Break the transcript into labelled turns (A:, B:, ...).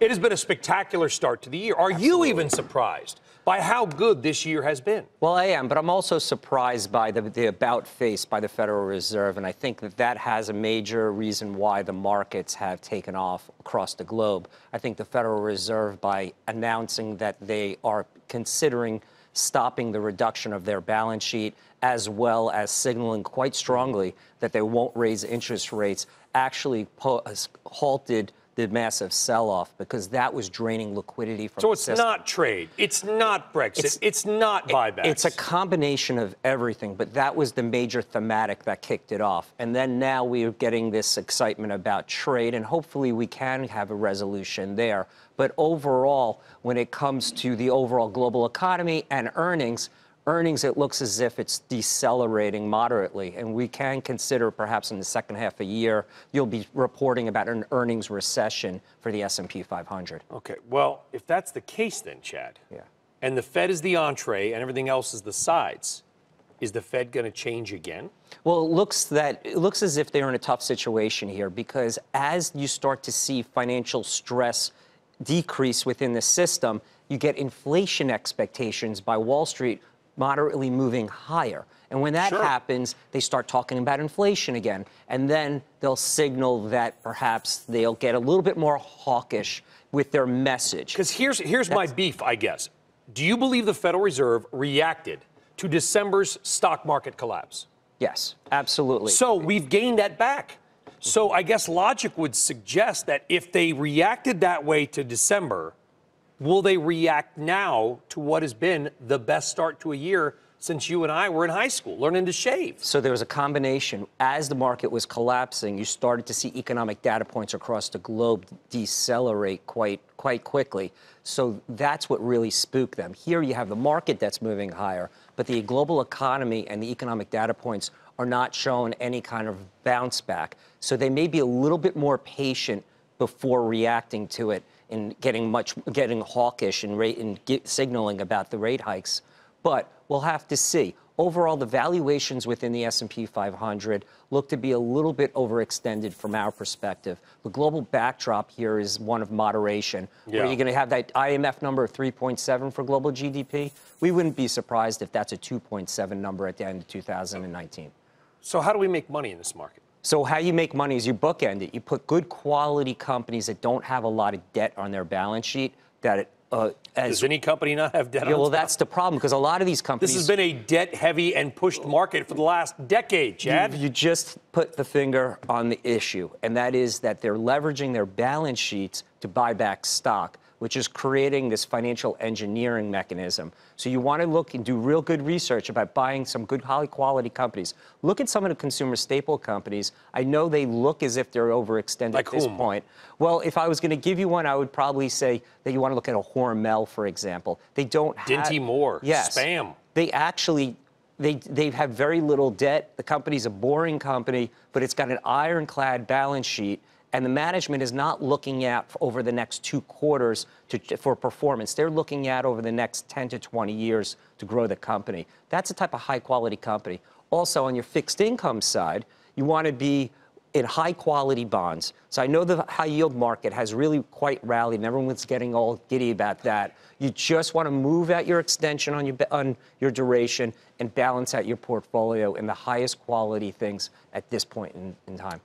A: It has been a spectacular start to the year. Are you even surprised by how good this year has been?
B: Well, I am, but I'm also surprised by the about face by the Federal Reserve, and I think that has a major reason why the markets have taken off across the globe. I think the Federal Reserve, by announcing that they are considering stopping the reduction of their balance sheet, as well as signaling quite strongly that they won't raise interest rates, actually halted the massive sell-off, because that was draining liquidity from the system.
A: So it's not trade, it's not Brexit, it's not buybacks.
B: It's a combination of everything, but that was the major thematic that kicked it off. And then now we're getting this excitement about trade, and hopefully we can have a resolution there. But overall, when it comes to the overall global economy and earnings, it looks as if it's decelerating moderately, and we can consider perhaps in the second half of the year you'll be reporting about an earnings recession for the S&P 500.
A: Okay, well, if that's the case then, Chad, and the Fed is the entree and everything else is the sides, is the Fed going to change again?
B: Well, it looks as if they're in a tough situation here, because as you start to see financial stress decrease within the system, you get inflation expectations by Wall Street moderately moving higher. And when that happens, they start talking about inflation again. And then they'll signal that perhaps they'll get a little bit more hawkish with their message.
A: Because here's my beef, I guess. Do you believe the Federal Reserve reacted to December's stock market collapse?
B: Yes, absolutely.
A: So we've gained that back. So I guess logic would suggest that if they reacted that way to December, will they react now to what has been the best start to a year since you and I were in high school, learning to shave?
B: So there was a combination. As the market was collapsing, you started to see economic data points across the globe decelerate quite quickly. So that's what really spooked them. Here you have the market that's moving higher, but the global economy and the economic data points are not showing any kind of bounce back. So they may be a little bit more patient before reacting to it and getting hawkish and signaling about the rate hikes. But we'll have to see. Overall, the valuations within the S&P 500 look to be a little bit overextended from our perspective. The global backdrop here is one of moderation. Where you're going to have that IMF number of 3.7 for global GDP. We wouldn't be surprised if that's a 2.7 number at the end of 2019.
A: So how do we make money in this market?
B: So how you make money is you bookend it. You put good quality companies that don't have a lot of debt on their balance sheet. Does
A: any company not have debt on
B: well, that's the problem, because a lot of these companies...
A: This has been a debt-heavy and pushed market for the last decade, Chad.
B: You just put the finger on the issue, and that is that they're leveraging their balance sheets to buy back stock, which is creating this financial engineering mechanism. So you want to look and do real good research about buying some good, high-quality companies. Look at some of the consumer staple companies. I know they look as if they're overextended at this point. Well, if I was going to give you one, I would probably say that you want to look at a Hormel, for example. They don't have...
A: Dinty Moore.
B: Yes.
A: Spam.
B: They actually... They have very little debt. The company's a boring company, but it's got an ironclad balance sheet. And the management is not looking at over the next 2 quarters for performance. They're looking at over the next 10 to 20 years to grow the company. That's a type of high-quality company. Also, on your fixed income side, you want to be in high-quality bonds. So I know the high-yield market has really quite rallied, and everyone's getting all giddy about that. You just want to move out your extension on your duration and balance out your portfolio in the highest quality things at this point in time.